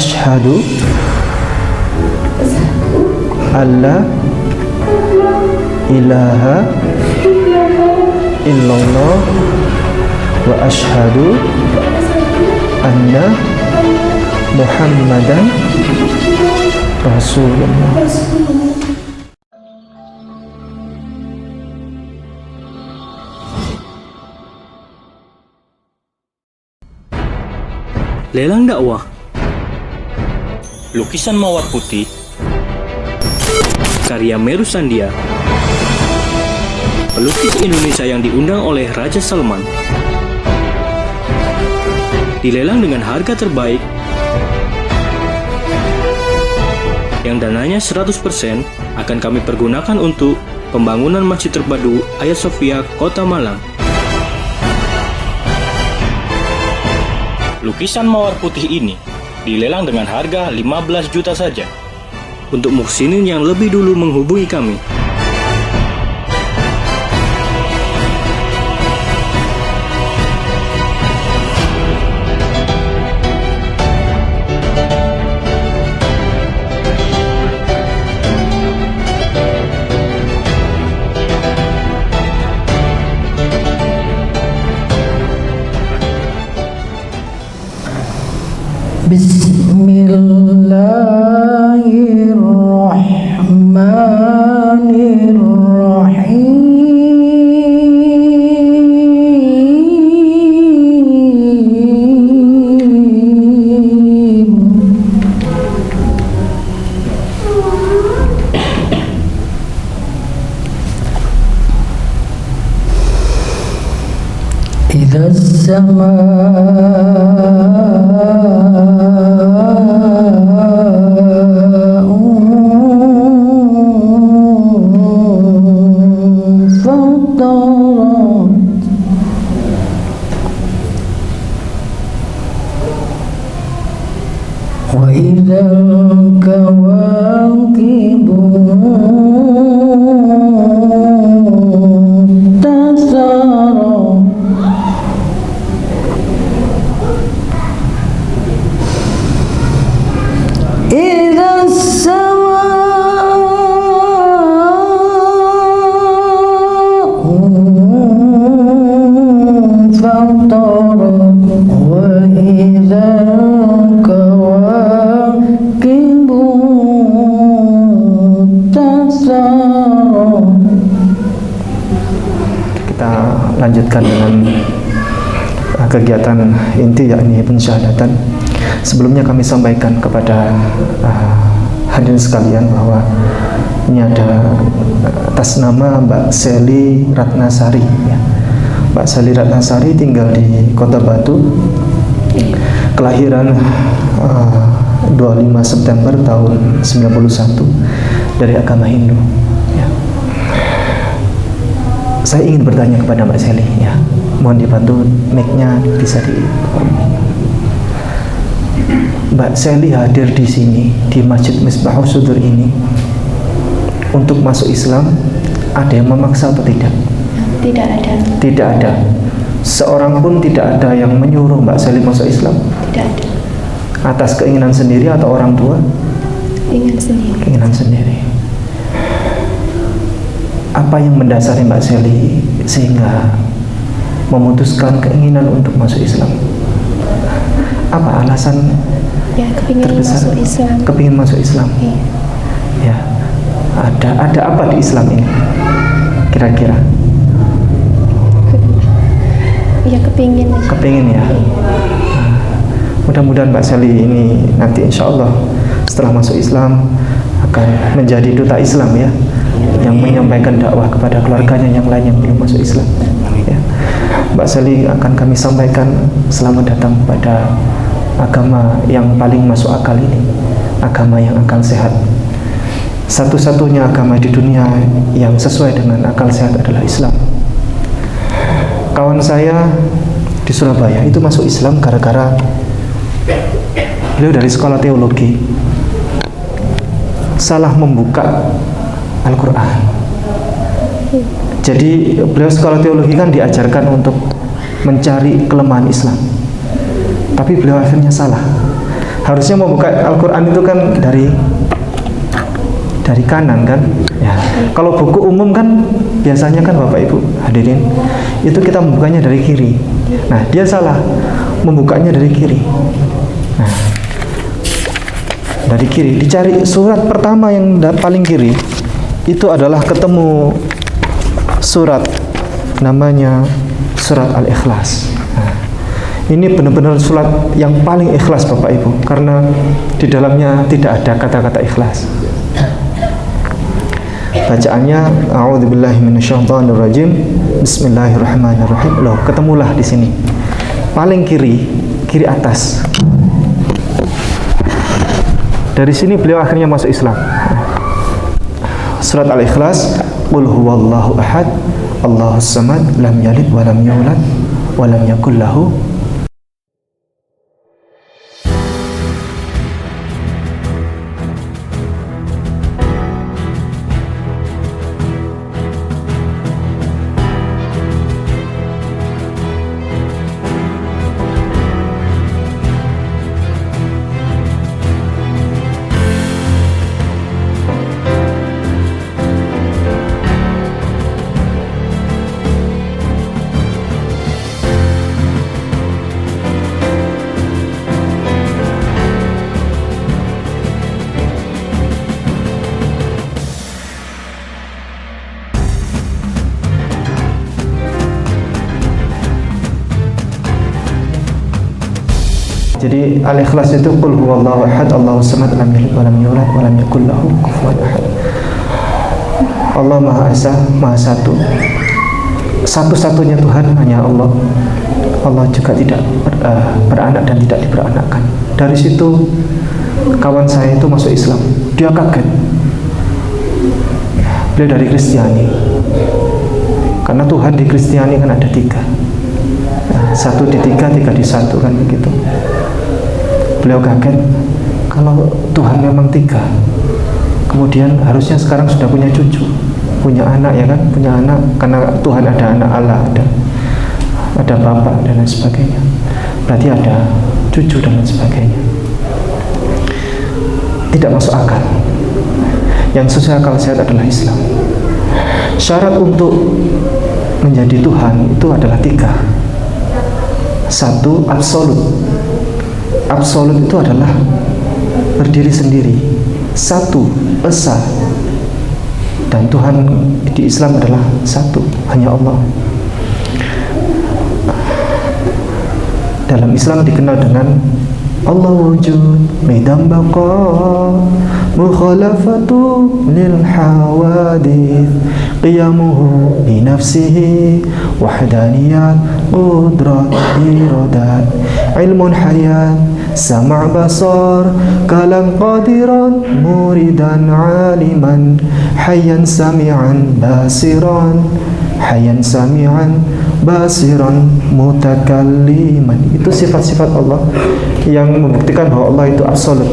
Asyhadu alla ilaha illallah wa asyhadu anna Muhammadan Rasulullah. Lelang dakwah. Lukisan mawar putih karya Meru Sandia. Pelukis Indonesia yang diundang oleh Raja Salman. Dilelang dengan harga terbaik yang dananya 100% akan kami pergunakan untuk pembangunan Masjid Terpadu Hagia Sophia, Kota Malang. Lukisan mawar putih ini dilelang dengan harga 15 juta saja. Untuk muhsinin yang lebih dulu menghubungi kami. إذا السماء فطرت وإذا الكواكب lanjutkan dengan kegiatan inti, yakni pensyahadatan. Sebelumnya kami sampaikan kepada hadirin sekalian bahwa ini ada atas nama Mbak Seli Ratnasari ya. Mbak Seli Ratnasari tinggal di Kota Batu, kelahiran 25 September tahun 91, dari agama Hindu ya. Saya ingin bertanya kepada Mbak Seli ya, mohon dibantu mic-nya bisa di Mbak Seli hadir di sini di Masjid Misbahus Sudur ini untuk masuk Islam, ada yang memaksa atau tidak? Tidak ada. Tidak ada. Seorang pun tidak ada yang menyuruh Mbak Seli masuk Islam? Tidak ada. Atas keinginan sendiri atau orang tua? Keinginan sendiri. Keinginan sendiri. Apa yang mendasari Mbak Seli sehingga memutuskan keinginan untuk masuk Islam? Apa alasan terbesar? Masuk Islam. Kepingin masuk Islam. Iya. Ya. Ada apa di Islam ini? Kira-kira? Ya kepingin. Kepingin ya. Mudah-mudahan Mbak Seli ini nanti insya Allah setelah masuk Islam akan menjadi duta Islam ya, yang menyampaikan dakwah kepada keluarganya yang lain yang belum masuk Islam ya. Mbak Seli akan kami sampaikan selamat datang pada agama yang paling masuk akal ini, agama yang akal sehat. Satu-satunya agama di dunia yang sesuai dengan akal sehat adalah Islam. Kawan saya di Surabaya itu masuk Islam gara-gara beliau dari sekolah teologi salah membuka Al-Quran. Jadi beliau sekolah teologi kan diajarkan untuk mencari kelemahan Islam, tapi beliau akhirnya salah. Harusnya membuka Al-Quran itu kan dari kanan kan ya. Kalau buku umum kan biasanya kan Bapak Ibu hadirin itu kita membukanya dari kiri. Nah dia salah, membukanya dari kiri. Nah dari kiri, dicari surat pertama yang paling kiri itu adalah ketemu surat namanya surat Al-Ikhlas. Nah, ini benar-benar surat yang paling ikhlas Bapak Ibu, karena di dalamnya tidak ada kata-kata ikhlas. Bacaannya a'udzubillahi minasyaitonirrajim, bismillahirrahmanirrahim. Loh, ketemulah di sini. Paling kiri atas. Dari sini beliau akhirnya masuk Islam. Surat Al-Ikhlas, qul huwallahu ahad, Allahus samad, lam yalid wa lam yulad wa lam yakul lahu. Jadi Al-Ikhlas itu qul huwallahu ahad, Allahus samad, lam yalid wa lam yulad wa lam yakul lahu kufuwan ahad. Allah Maha Esa, Maha Satu. Satu-satunya Tuhan hanya Allah. Allah juga tidak beranak dan tidak diberanakkan. Dari situ kawan saya itu masuk Islam. Dia kaget. Beliau dari Kristiani. Karena Tuhan di Kristiani kan ada 3. Satu di 3, 3 di 1 kan begitu. Beliau kaget, kalau Tuhan memang 3, kemudian harusnya sekarang sudah punya cucu, punya anak ya kan, punya anak, karena Tuhan ada anak Allah, ada bapak dan lain sebagainya. Berarti ada cucu dan lain sebagainya. Tidak masuk akal. Yang sesuai akal sehat adalah Islam. Syarat untuk menjadi Tuhan itu adalah 3. 1, absolut. Absolut itu adalah berdiri sendiri. 1, esa. Dan Tuhan di Islam adalah 1, hanya Allah. Dalam Islam dikenal dengan Allah wujud, midam baqa, mukhalafatu lil hawadith, qiyamuhu bi nafsihi, wahdaniyat, qudrat, iradat, ilmun hayat, sama' basar, kalam qadiran, muridan aliman, hayyan sami'an basiran, hayyan sami'an basiran mutakalliman. Itu sifat-sifat Allah yang membuktikan bahwa Allah itu absolut.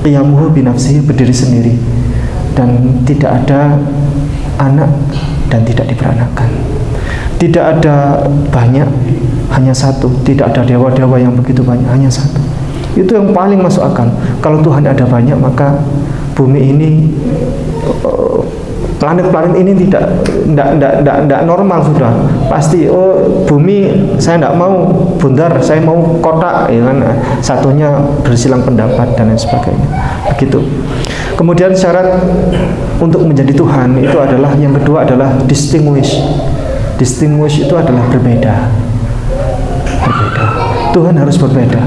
Qiyamuhu binafsihi, berdiri sendiri dan tidak ada anak dan tidak diberanakkan. Tidak ada banyak, hanya 1. Tidak ada dewa-dewa yang begitu banyak, hanya 1. Itu yang paling masuk akal. Kalau Tuhan ada banyak, maka bumi ini, planet-planet ini tidak normal sudah. Pasti bumi saya tidak mau bundar, saya mau kotak ya kan. Satunya bersilang pendapat dan lain sebagainya. Begitu. Kemudian syarat untuk menjadi Tuhan itu adalah, yang kedua adalah distinguish. Distinguish itu adalah berbeda. Berbeda. Tuhan harus berbeda.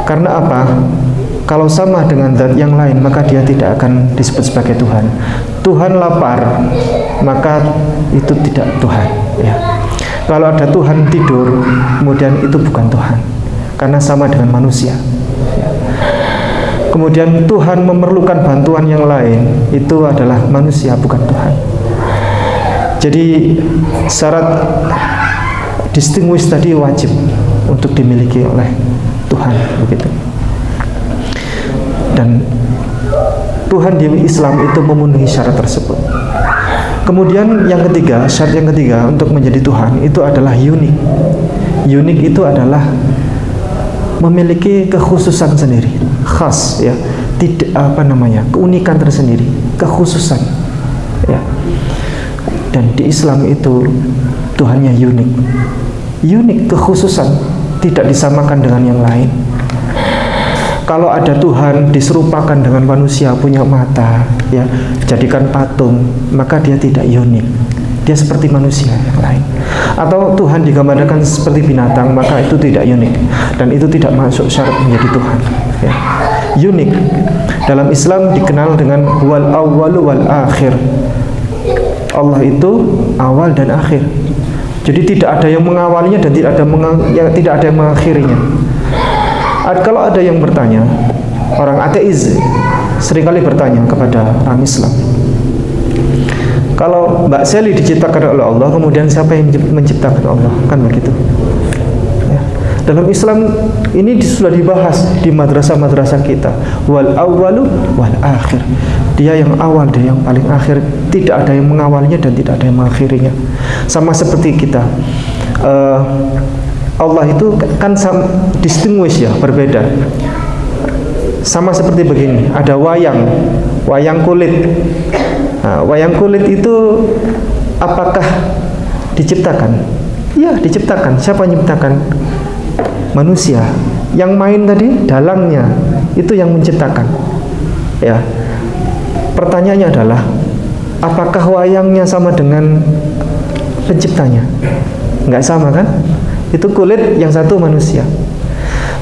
Karena apa? Kalau sama dengan zat yang lain, maka dia tidak akan disebut sebagai Tuhan. Tuhan lapar, maka itu tidak Tuhan ya. Kalau ada Tuhan tidur, kemudian itu bukan Tuhan, karena sama dengan manusia ya. Kemudian Tuhan memerlukan bantuan yang lain, itu adalah manusia, bukan Tuhan. Jadi syarat distinguish tadi wajib untuk dimiliki oleh Tuhan, begitu. Dan Tuhan di Islam itu memenuhi syarat tersebut. Kemudian yang ketiga, syarat yang ketiga untuk menjadi Tuhan itu adalah unik. Unik itu adalah memiliki kekhususan sendiri, khas ya, tidak keunikan tersendiri, kekhususan ya. Dan di Islam itu Tuhannya unik, kekhususan, tidak disamakan dengan yang lain. Kalau ada Tuhan diserupakan dengan manusia punya mata ya, jadikan patung, maka dia tidak unik, dia seperti manusia yang lain. Atau Tuhan digambarkan seperti binatang, maka itu tidak unik, dan itu tidak masuk syarat menjadi Tuhan ya. Unik dalam Islam dikenal dengan wal awwalu wal akhir. Allah itu awal dan akhir. Jadi tidak ada yang mengawalinya dan tidak ada yang mengakhirinya. Kalau ada yang bertanya, orang ateis seringkali bertanya kepada orang Islam, kalau Mbak Sally diciptakan oleh Allah, kemudian siapa yang menciptakan Allah? Kan begitu ya. Dalam Islam ini sudah dibahas di madrasah-madrasah kita, wal awwalu wal akhir. Dia yang awal, dia yang paling akhir, tidak ada yang mengawalnya dan tidak ada yang mengakhirinya. Sama seperti kita, Allah itu kan distinguish ya, berbeda. Sama seperti begini, ada wayang kulit. Nah, wayang kulit itu apakah diciptakan? Ya, diciptakan. Siapa yang menciptakan? Manusia. Yang main tadi dalangnya itu yang menciptakan. Ya. Pertanyaannya adalah, apakah wayangnya sama dengan penciptanya? Enggak sama kan? Itu kulit, yang satu manusia.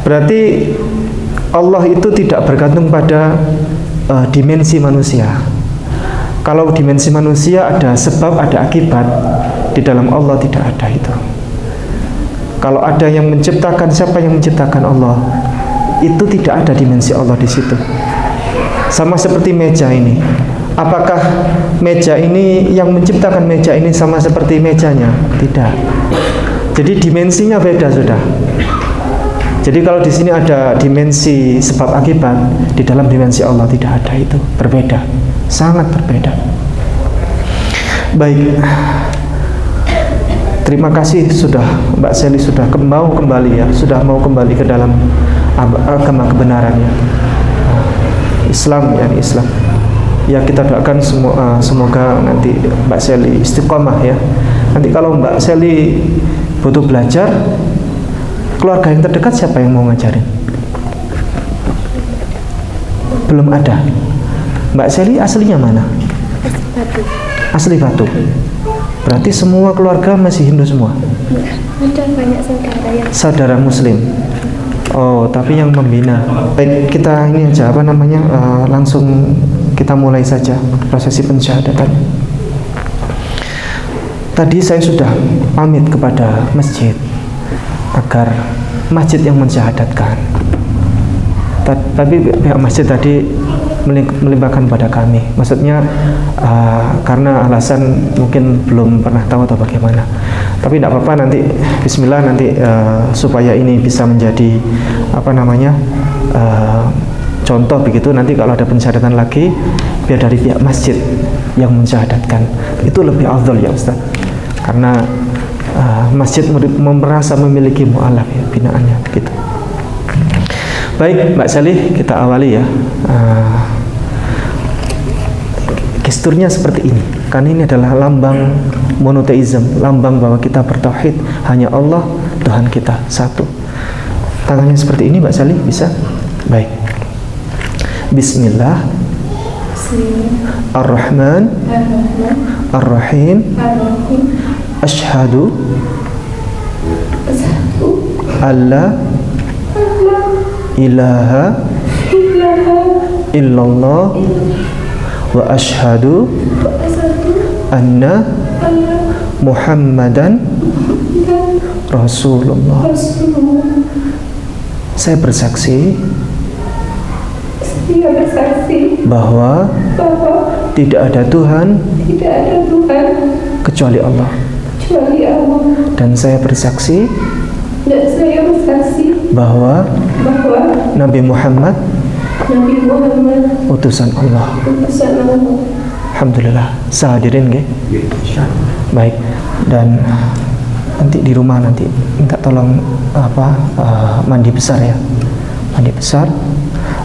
Berarti Allah itu tidak bergantung pada dimensi manusia. Kalau dimensi manusia ada sebab, ada akibat, di dalam Allah tidak ada itu. Kalau ada yang menciptakan, siapa yang menciptakan Allah? Itu tidak ada dimensi Allah di situ. Sama seperti meja ini. Apakah meja ini, yang menciptakan meja ini sama seperti mejanya? Tidak. Jadi dimensinya beda sudah. Jadi kalau di sini ada dimensi sebab akibat, di dalam dimensi Allah tidak ada itu, berbeda, sangat berbeda. Baik, terima kasih sudah Mbak Sally sudah mau kembali ya, sudah mau kembali ke dalam agama kebenarannya, Islam ya, Islam. Ya kita doakan semoga nanti Mbak Sally istiqomah ya. Nanti kalau Mbak Sally butuh belajar, keluarga yang terdekat siapa yang mau ngajarin? Belum ada. Mbak Sally aslinya mana? Asli Batu. Berarti semua keluarga masih Hindu semua? Ada banyak saudara yang saudara Muslim. Oh, tapi yang membina. Baik, kita ini aja langsung kita mulai saja prosesi pensyahadatan. Tadi saya sudah pamit kepada masjid agar masjid yang mensyahadatkan. Tapi pihak masjid tadi melimpahkan pada kami. Maksudnya karena alasan mungkin belum pernah tahu atau bagaimana. Tapi tidak apa-apa, nanti bismillah nanti supaya ini bisa menjadi contoh begitu, nanti kalau ada pensyahadatan lagi biar dari pihak masjid yang mensyahadatkan. Itu lebih afdal ya Ustaz. Karena masjid merasa memiliki mu'alaf ya, binaannya begitu. Baik Mbak Sally, kita awali ya. Gesturnya seperti ini, karena ini adalah lambang monoteisme, lambang bahwa kita bertauhid, hanya Allah Tuhan kita satu. Tangannya seperti ini Mbak Sally, bisa? Baik. Bismillah. Ar-Rahman Ar-Rahim. Asyhadu alla ilaha illallah wa asyhadu anna Muhammadan Rasulullah. Saya bersaksi bahwa tidak ada Tuhan kecuali Allah. Dan saya bersaksi bahwa Nabi Muhammad utusan Allah. Alhamdulillah. Sahadirin nggih? Baik. Dan nanti di rumah nanti minta tolong mandi besar ya, mandi besar.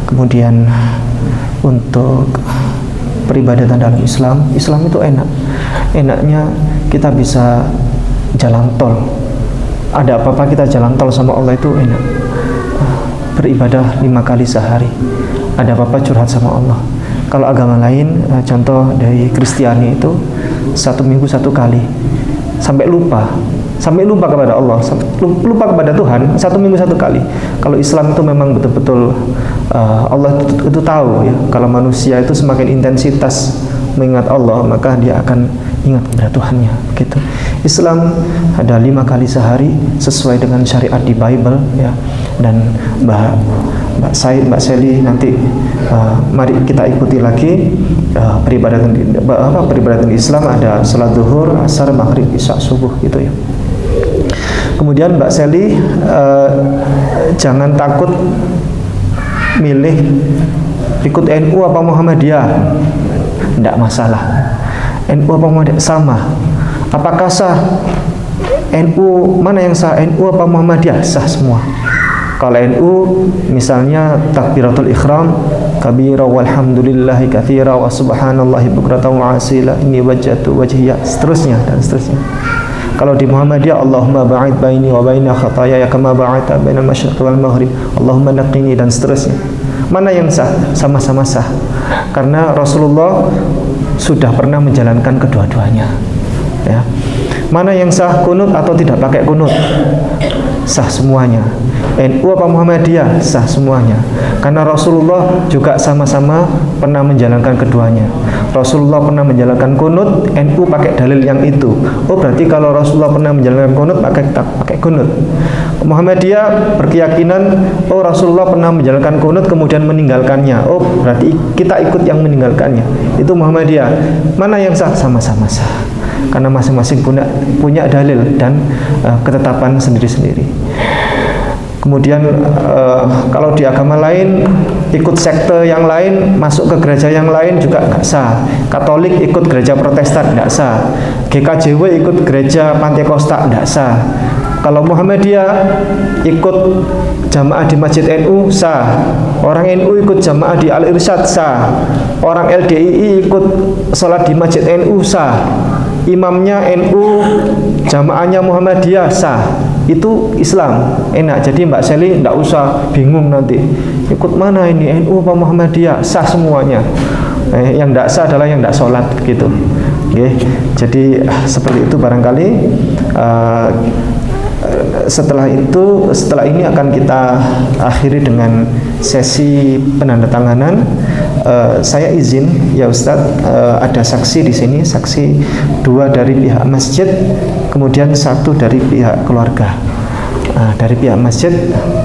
Kemudian untuk peribadatan dalam Islam itu enaknya kita bisa jalan tol. Ada apa-apa kita jalan tol sama Allah itu enak. Beribadah 5 kali sehari. Ada apa-apa curhat sama Allah. Kalau agama lain, contoh dari Kristiani itu 1 minggu 1 kali, sampai lupa kepada Allah, lupa kepada Tuhan 1 minggu 1 kali. Kalau Islam itu memang betul-betul Allah itu tahu ya, kalau manusia itu semakin intensitas mengingat Allah, maka dia akan ingat kepada Tuhannya gitu. Islam ada 5 kali sehari sesuai dengan syariat di Bible ya. Dan Mbak Sally nanti mari kita ikuti lagi peribadatan Islam. Ada salat zuhur, asar, maghrib, isya, subuh gitu ya. Kemudian Mbak Sally jangan takut milih ikut NU apa Muhammadiyah, tidak masalah. NU apa Muhammadiyah sama. Apakah sah? NU mana yang sah? NU apa Muhammadiyah? Sah semua. Kalau NU misalnya takbiratul ihram kabira walhamdulillahi katsira wa subhanallahi bukratan wa asila inni wajjatu wajhiya, seterusnya dan seterusnya. Kalau di Muhammadiyah, Allahumma ba'id baini wa baina khataaya kama ba'adta bainal masyriq wal maghrib, Allahumma naqqini, dan seterusnya. Mana yang sah? Sama-sama sah. Karena Rasulullah sudah pernah menjalankan kedua-duanya. Ya. Mana yang sah, kunut atau tidak pakai kunut? Sah semuanya. NU apa Muhammadiyah? Sah semuanya. Karena Rasulullah juga sama-sama pernah menjalankan keduanya. Rasulullah pernah menjalankan kunut, NU pakai dalil yang itu. Oh, berarti kalau Rasulullah pernah menjalankan kunut, maka kita pakai kunut. Muhammadiyah berkeyakinan, oh Rasulullah pernah menjalankan kunut kemudian meninggalkannya. Oh, berarti kita ikut yang meninggalkannya. Itu Muhammadiyah. Mana yang sah? Sama-sama sah. Karena masing-masing punya dalil dan ketetapan sendiri-sendiri. Kemudian kalau di agama lain ikut sekte yang lain, masuk ke gereja yang lain juga nggak sah. Katolik ikut gereja Protestan nggak sah. GKJW ikut gereja Pantekosta nggak sah. Kalau Muhammadiyah ikut jamaah di Masjid NU sah. Orang NU ikut jamaah di Al Irsyad sah. Orang LDII ikut sholat di Masjid NU sah. Imamnya NU, jamaahnya Muhammadiyah sah. Itu Islam, enak. Jadi Mbak Sally tidak usah bingung nanti ikut mana ini, NU apa Muhammadiyah, sah semuanya. Yang tidak sah adalah yang tidak sholat gitu. Jadi seperti itu barangkali. Setelah ini akan kita akhiri dengan sesi penandatanganan. Saya izin ya Ustadz, ada saksi di sini, saksi 2 dari pihak masjid, kemudian 1 dari pihak keluarga. Dari pihak masjid,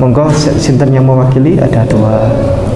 monggo sinten yang mewakili, ada 2.